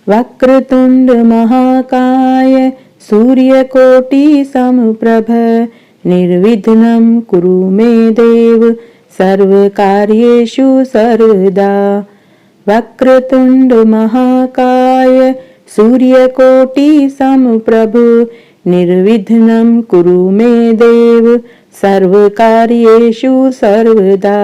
वक्रतुंड महाकाय सूर्यकोटि समप्रभ निर्विघ्नं कुरु मे देव सर्वकार्येषु सर्वदा। वक्रतुंड महाकाय सूर्यकोटि समप्रभ निर्विघ्नं कुरु मे देव सर्वकार्येषु सर्वदा।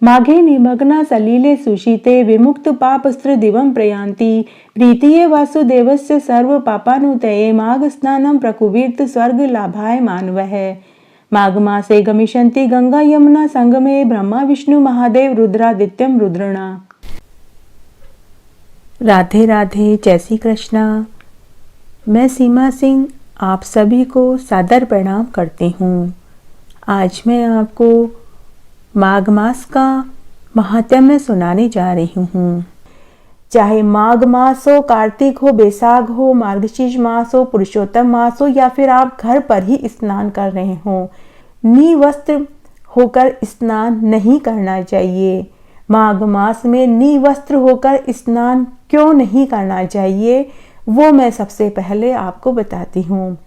माघे निमग्ना सलिले सुशीते विमुक्त पापस्त्र दिवं प्रयान्ति प्रीतिये वासुदेवस्य सर्व पापानुतये माघ स्नानं प्रकुर्वीत स्वर्ग लाभाय मानवः। माघ मासे गमिष्यन्ति गंगा यमुना संगमे ब्रह्मा विष्णु महादेव रुद्रादित्यम रुद्रणा। राधे राधे, जय श्री कृष्णा। मैं सीमा सिंह आप सभी को सादर प्रणाम करती हूँ। आज मैं आपको माघ मास का महात्म्य सुनाने जा रही हूँ। चाहे माघ मास हो, कार्तिक हो, बैसाख हो, मार्गशीर्ष मास हो, पुरुषोत्तम मास हो या फिर आप घर पर ही स्नान कर रहे हो, निवस्त्र होकर स्नान नहीं करना चाहिए। माघ मास में निवस्त्र होकर स्नान क्यों नहीं करना चाहिए वो मैं सबसे पहले आपको बताती हूँ।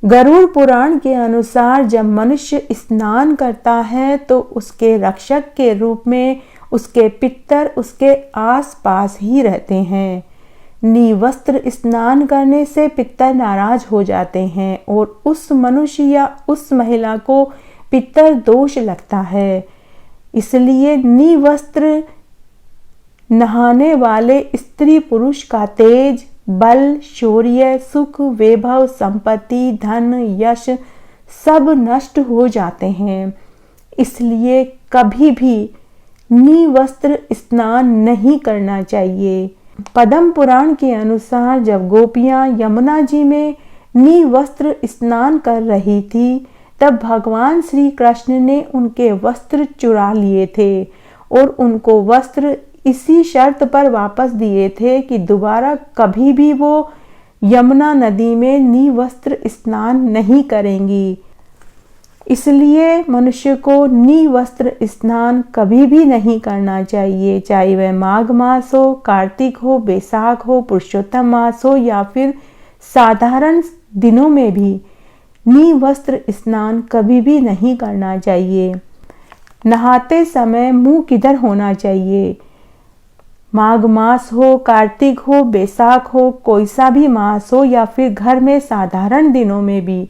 गरुड़ पुराण के अनुसार जब मनुष्य स्नान करता है तो उसके रक्षक के रूप में उसके पितर उसके आसपास ही रहते हैं। निवस्त्र स्नान करने से पितर नाराज हो जाते हैं और उस मनुष्य या उस महिला को पितर दोष लगता है। इसलिए निवस्त्र नहाने वाले स्त्री पुरुष का तेज, बल, शौर्य, सुख, वैभव, संपत्ति, धन, यश सब नष्ट हो जाते हैं। इसलिए कभी भी निवस्त्र स्नान नहीं करना चाहिए। पद्म पुराण के अनुसार जब गोपियां यमुना जी में निवस्त्र स्नान कर रही थी तब भगवान श्री कृष्ण ने उनके वस्त्र चुरा लिए थे और उनको वस्त्र इसी शर्त पर वापस दिए थे कि दोबारा कभी भी वो यमुना नदी में निवस्त्र स्नान नहीं करेंगी। इसलिए मनुष्य को निवस्त्र स्नान कभी भी नहीं करना चाहिए, चाहे वह माघ मास हो, कार्तिक हो, बैसाख हो, पुरुषोत्तम मास हो या फिर साधारण दिनों में भी निवस्त्र स्नान कभी भी नहीं करना चाहिए। नहाते समय मुंह किधर होना चाहिए? माघ मास हो, कार्तिक हो, बैसाख हो, कोई सा भी मास हो या फिर घर में साधारण दिनों में भी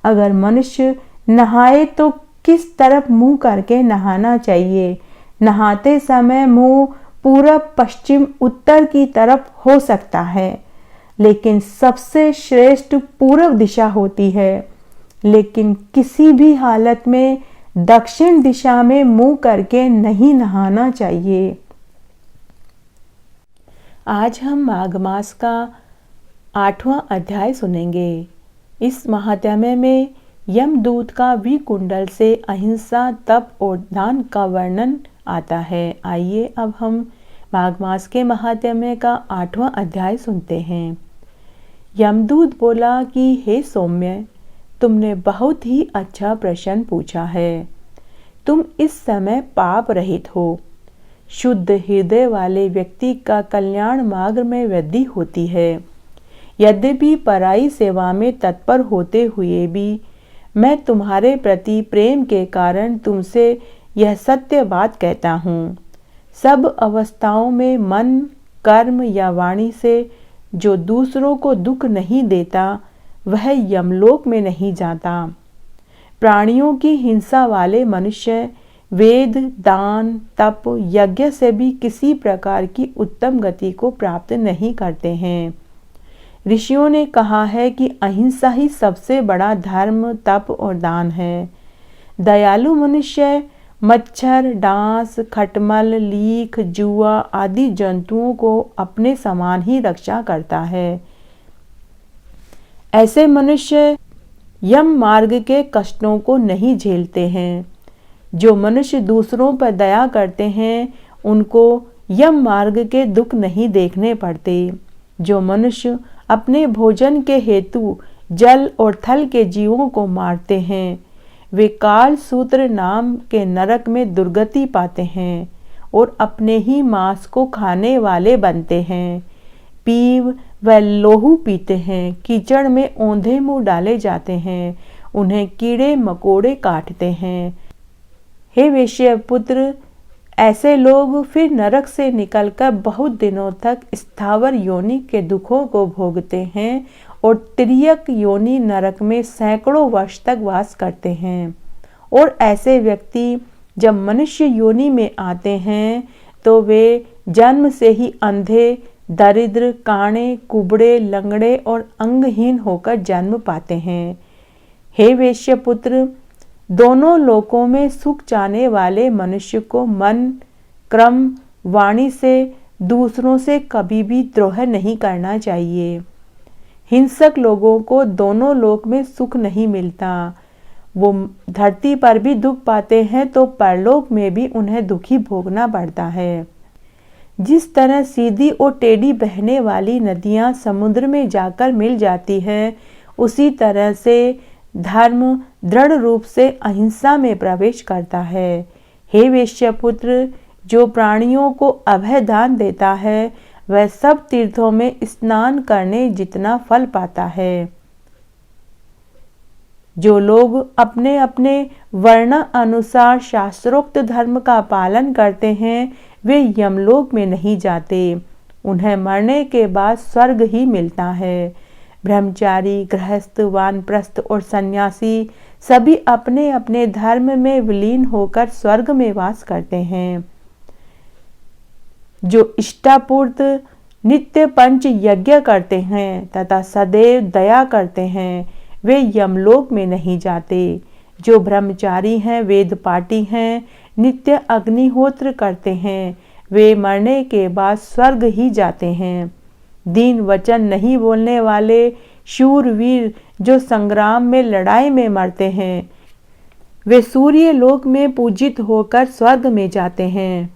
अगर मनुष्य नहाए तो किस तरफ मुंह करके नहाना चाहिए? नहाते समय मुंह पूरब, पश्चिम, उत्तर की तरफ हो सकता है, लेकिन सबसे श्रेष्ठ पूर्व दिशा होती है। लेकिन किसी भी हालत में दक्षिण दिशा में मुंह करके नहीं नहाना चाहिए। आज हम माघ मास का 8वां अध्याय सुनेंगे। इस महात्म्य में यमदूत का विकुंडल से अहिंसा, तप और दान का वर्णन आता है। आइए अब हम माघ मास के महात्म्य का 8वां अध्याय सुनते हैं। यमदूत बोला कि हे सौम्य, तुमने बहुत ही अच्छा प्रश्न पूछा है। तुम इस समय पाप रहित हो। शुद्ध हृदय वाले व्यक्ति का कल्याण मार्ग में वृद्धि होती है। यद्यपि पराई सेवा में तत्पर होते हुए भी मैं तुम्हारे प्रति प्रेम के कारण तुमसे यह सत्य बात कहता हूँ। सब अवस्थाओं में मन, कर्म या वाणी से जो दूसरों को दुख नहीं देता वह यमलोक में नहीं जाता। प्राणियों की हिंसा वाले मनुष्य वेद, दान, तप, यज्ञ से भी किसी प्रकार की उत्तम गति को प्राप्त नहीं करते हैं। ऋषियों ने कहा है कि अहिंसा ही सबसे बड़ा धर्म, तप और दान है। दयालु मनुष्य मच्छर, डांस, खटमल, लीख, जुआ आदि जंतुओं को अपने समान ही रक्षा करता है। ऐसे मनुष्य यम मार्ग के कष्टों को नहीं झेलते हैं। जो मनुष्य दूसरों पर दया करते हैं उनको यम मार्ग के दुख नहीं देखने पड़ते। जो मनुष्य अपने भोजन के हेतु जल और थल के जीवों को मारते हैं वे काल सूत्र नाम के नरक में दुर्गति पाते हैं और अपने ही मांस को खाने वाले बनते हैं। पीव व लोहू पीते हैं, कीचड़ में औंधे मुंह डाले जाते हैं, उन्हें कीड़े मकोड़े काटते हैं। हे वेश्य पुत्र, ऐसे लोग फिर नरक से निकलकर बहुत दिनों तक स्थावर योनि के दुखों को भोगते हैं और तिर्यक योनि नरक में सैकड़ों वर्ष तक वास करते हैं। और ऐसे व्यक्ति जब मनुष्य योनि में आते हैं तो वे जन्म से ही अंधे, दरिद्र, काणे, कुबड़े, लंगड़े और अंगहीन होकर जन्म पाते हैं। हे वेश्य पुत्र, दोनों लोकों में सुख चाहने वाले मनुष्य को मन, क्रम, वाणी से दूसरों से कभी भी द्रोह नहीं करना चाहिए। हिंसक लोगों को दोनों लोक में सुख नहीं मिलता। वो धरती पर भी दुख पाते हैं तो परलोक में भी उन्हें दुखी भोगना पड़ता है। जिस तरह सीधी और टेढ़ी बहने वाली नदियां समुद्र में जाकर मिल जाती है, उसी तरह से धर्म दृढ़ रूप से अहिंसा में प्रवेश करता है। हे वेश्यपुत्र, जो प्राणियों को अभय दान देता है वह सब तीर्थों में स्नान करने जितना फल पाता है। जो लोग अपने अपने वर्ण अनुसार शास्त्रोक्त धर्म का पालन करते हैं वे यमलोक में नहीं जाते, उन्हें मरने के बाद स्वर्ग ही मिलता है। ब्रह्मचारी, गृहस्थ, वानप्रस्थ और सन्यासी सभी अपने अपने धर्म में विलीन होकर स्वर्ग में वास करते हैं। जो इष्टापूर्त नित्य पंच यज्ञ करते हैं तथा सदैव दया करते हैं वे यमलोक में नहीं जाते। जो ब्रह्मचारी हैं, वेद पाठी हैं, नित्य अग्निहोत्र करते हैं, वे मरने के बाद स्वर्ग ही जाते हैं। दीन वचन नहीं बोलने वाले शूरवीर जो संग्राम में लड़ाई में मरते हैं वे सूर्य लोक में पूजित होकर स्वर्ग में जाते हैं।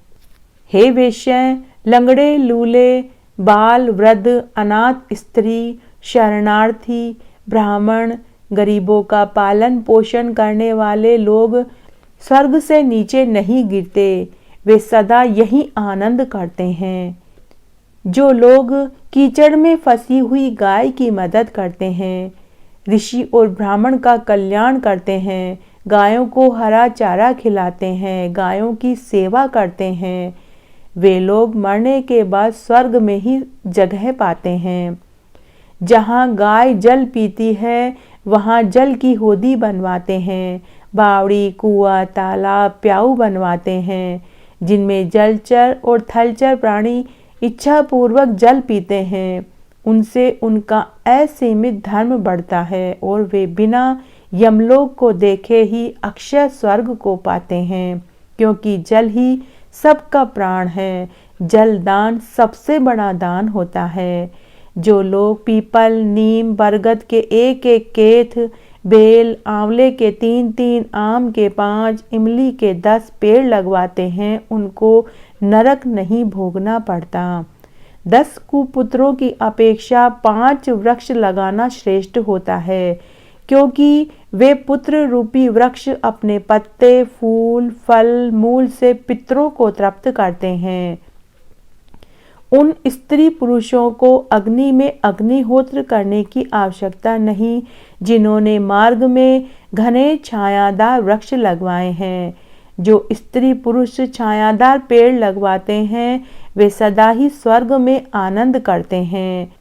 हे वेश्य, लंगड़े, लूले, बाल, वृद्ध, अनाथ स्त्री, शरणार्थी, ब्राह्मण, गरीबों का पालन पोषण करने वाले लोग स्वर्ग से नीचे नहीं गिरते, वे सदा यही आनंद करते हैं। जो लोग कीचड़ में फंसी हुई गाय की मदद करते हैं, ऋषि और ब्राह्मण का कल्याण करते हैं, गायों को हरा चारा खिलाते हैं, गायों की सेवा करते हैं, वे लोग मरने के बाद स्वर्ग में ही जगह पाते हैं। जहाँ गाय जल पीती है वहाँ जल की होदी बनवाते हैं, बावड़ी, कुआं, तालाब, प्याऊ बनवाते हैं, जिनमें जलचर और थलचर प्राणी इच्छा पूर्वक जल पीते हैं। उनसे उनका असीमित धर्म बढ़ता है और वे बिना यमलोक को देखे ही अक्षय स्वर्ग को पाते हैं, क्योंकि जल ही सबका प्राण है। जल दान सबसे बड़ा दान होता है। जो लोग पीपल, नीम, बरगद के एक एक केथ, बेल, आंवले के 3-3, आम के 5, इमली के 10 पेड़ लगवाते हैं उनको नरक नहीं भोगना पड़ता। 10 कुपुत्रों की अपेक्षा 5 वृक्ष लगाना श्रेष्ठ होता है, क्योंकि वे पुत्र रूपी वृक्ष अपने पत्ते, फूल, फल, मूल से पितरों को तृप्त करते हैं। उन स्त्री पुरुषों को अग्नि में अग्निहोत्र करने की आवश्यकता नहीं जिन्होंने मार्ग में घने छायादार वृक्ष लगवाए हैं। जो स्त्री पुरुष छायादार पेड़ लगवाते हैं वे सदा ही स्वर्ग में आनंद करते हैं।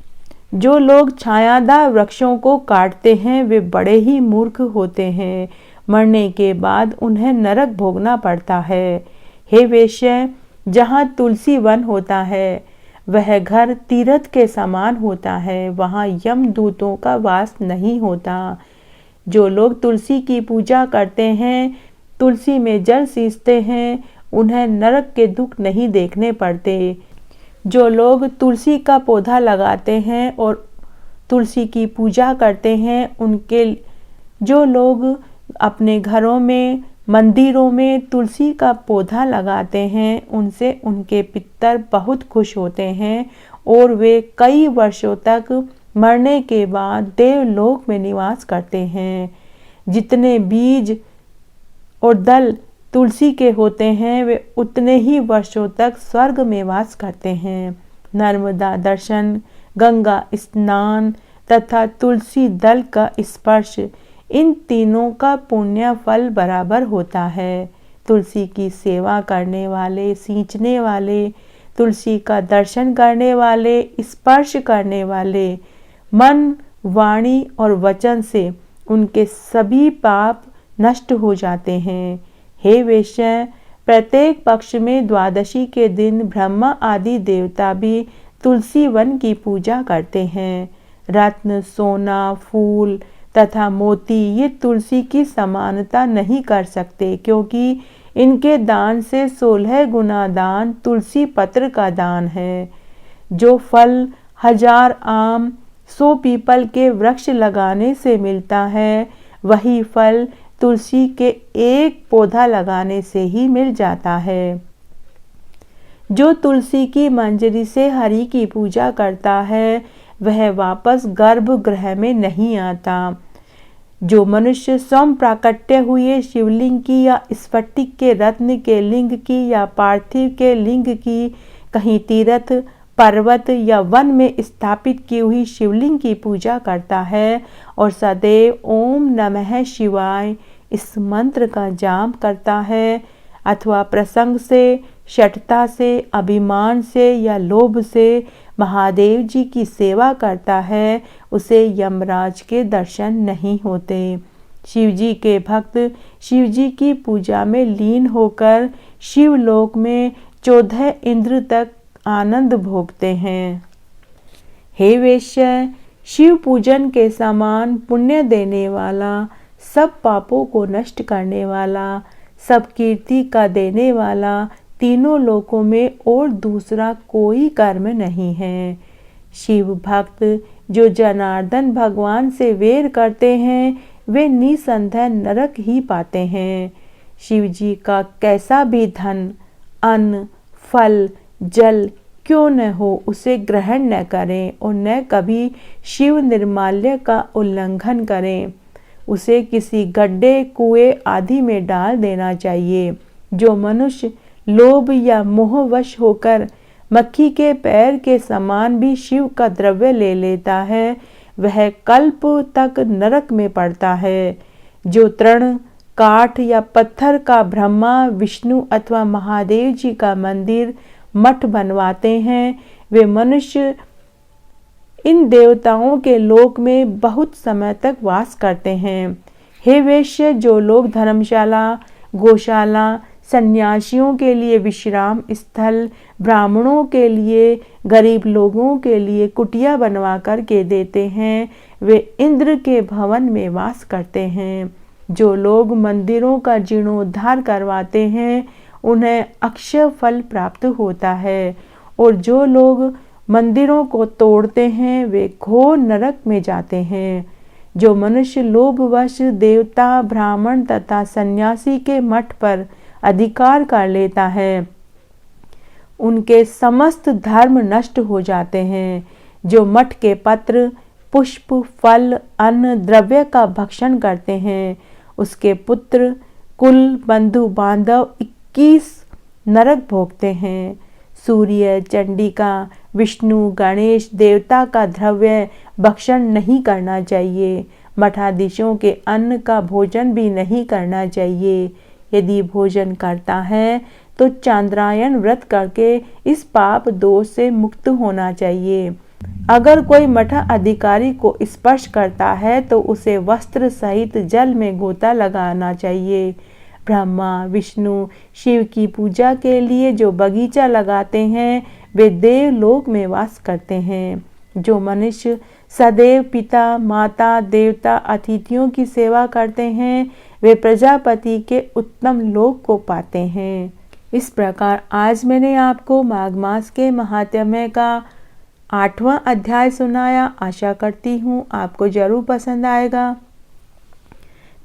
जो लोग छायादार वृक्षों को काटते हैं वे बड़े ही मूर्ख होते हैं, मरने के बाद उन्हें नरक भोगना पड़ता है। हे वेश्य, जहाँ तुलसी वन होता है वह घर तीर्थ के समान होता है, वहाँ यमदूतों का वास नहीं होता। जो लोग तुलसी की पूजा करते हैं, तुलसी में जल सींचते हैं, उन्हें नरक के दुख नहीं देखने पड़ते। जो लोग तुलसी का पौधा लगाते हैं और तुलसी की पूजा करते हैं, जो लोग अपने घरों में, मंदिरों में तुलसी का पौधा लगाते हैं उनसे उनके पितर बहुत खुश होते हैं और वे कई वर्षों तक मरने के बाद देवलोक में निवास करते हैं। जितने बीज और दल तुलसी के होते हैं वे उतने ही वर्षों तक स्वर्ग में वास करते हैं। नर्मदा दर्शन, गंगा स्नान तथा तुलसी दल का स्पर्श, इन तीनों का पुण्य फल बराबर होता है। तुलसी की सेवा करने वाले, सींचने वाले, तुलसी का दर्शन करने वाले, स्पर्श करने वाले, मन, वाणी और वचन से उनके सभी पाप नष्ट हो जाते हैं। हे वैश्य, प्रत्येक पक्ष में द्वादशी के दिन ब्रह्मा आदि देवता भी तुलसी वन की पूजा करते हैं। रत्न, सोना, फूल तथा मोती ये तुलसी की समानता नहीं कर सकते, क्योंकि इनके दान से 16 गुना दान तुलसी पत्र का दान है। जो फल 1000 आम, 100 पीपल के वृक्ष लगाने से मिलता है, वही फल तुलसी के एक पौधा लगाने से ही मिल जाता है। जो तुलसी की मंजरी से हरि की पूजा करता है, वह वापस गर्भगृह में नहीं आता। जो मनुष्य स्वयं प्राकट्य हुए शिवलिंग की या स्फटिक के रत्न के लिंग की या पार्थिव के लिंग की, कहीं तीर्थ, पर्वत या वन में स्थापित की हुई शिवलिंग की पूजा करता है और सदैव ओम नमः शिवाय इस मंत्र का जाप करता है, अथवा प्रसंग से, शठता से, अभिमान से या लोभ से महादेव जी की सेवा करता है, उसे यमराज के दर्शन नहीं होते। शिवजी के भक्त शिवजी की पूजा में लीन होकर शिवलोक में 14 इंद्र तक आनंद भोगते हैं। हे वैश्य, शिव पूजन के समान पुण्य देने वाला, सब पापों को नष्ट करने वाला, सब कीर्ति का देने वाला तीनों लोकों में और दूसरा कोई कर्म नहीं है। शिव भक्त जो जनार्दन भगवान से वेर करते हैं, वे निसंदेह नरक ही पाते हैं। शिव जी का कैसा भी धन, अन्न, फल, जल क्यों न हो, उसे ग्रहण न करें और न कभी शिव निर्माल्य का उल्लंघन करें। उसे किसी गड्ढे, कुएं आदि में डाल देना चाहिए। जो मनुष्य लोभ या मोहवश होकर मक्खी के पैर के समान भी शिव का द्रव्य ले लेता है, वह कल्प तक नरक में पड़ता है। जो तृण, काठ या पत्थर का ब्रह्मा, विष्णु अथवा महादेव जी का मंदिर, मठ बनवाते हैं, वे मनुष्य इन देवताओं के लोक में बहुत समय तक वास करते हैं। हे वैश्य, जो लोग धर्मशाला, गौशाला, सन्यासियों के लिए विश्राम स्थल, ब्राह्मणों के लिए, गरीब लोगों के लिए कुटिया बनवा कर के देते हैं, वे इंद्र के भवन में वास करते हैं। जो लोग मंदिरों का जीर्णोद्धार करवाते हैं, उन्हें अक्षय फल प्राप्त होता है, और जो लोग मंदिरों को तोड़ते हैं, वे घोर नरक में जाते हैं। जो मनुष्य लोभवश देवता, ब्राह्मण तथा सन्यासी के मठ पर अधिकार कर लेता है, उनके समस्त धर्म नष्ट हो जाते हैं। जो मठ के पत्र, पुष्प, फल, अन्न, द्रव्य का भक्षण करते हैं, उसके पुत्र, कुल, बंधु बांधव 21 नरक भोगते हैं। सूर्य, चंडिका, विष्णु, गणेश देवता का द्रव्य भक्षण नहीं करना चाहिए। मठाधीशों के अन्न का भोजन भी नहीं करना चाहिए। यदि भोजन करता है तो चांद्रायन व्रत करके इस पाप दोष से मुक्त होना चाहिए। अगर कोई मठ अधिकारी को स्पर्श करता है तो उसे वस्त्र सहित जल में गोता लगाना चाहिए। ब्रह्मा, विष्णु, शिव की पूजा के लिए जो बगीचा लगाते हैं, वे देवलोक में वास करते हैं। जो मनुष्य सदैव पिता, माता, देवता, अतिथियों की सेवा करते हैं, वे प्रजापति के उत्तम लोक को पाते हैं। इस प्रकार आज मैंने आपको माघ मास के महात्म्य का 8वां अध्याय सुनाया। आशा करती हूँ आपको जरूर पसंद आएगा।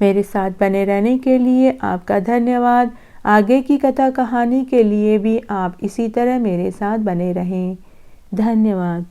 मेरे साथ बने रहने के लिए आपका धन्यवाद। आगे की कथा कहानी के लिए भी आप इसी तरह मेरे साथ बने रहें। धन्यवाद।